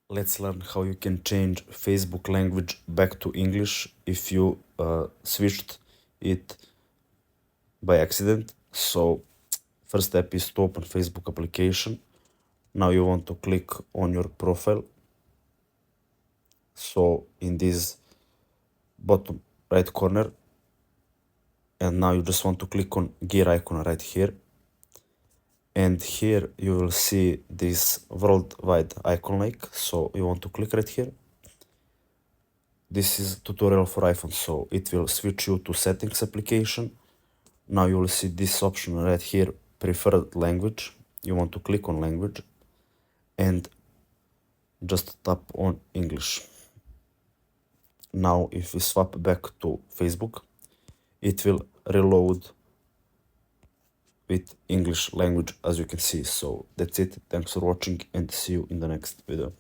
Let's learn how you can change Facebook language back to English if you switched it by accident. So first step is to open Facebook application. Now you want to click on your profile. So in this bottom right corner, and now you just want to click on gear icon right here. And here you will see this worldwide icon like, so you want to click right here. This is tutorial for iPhone, so it will switch you to settings application. Now you will see this option right here, preferred language. You want to click on language and just tap on English. Now if we swap back to Facebook, it will reload with English language, as you can see. So that's it. Thanks for watching and see you in the next video.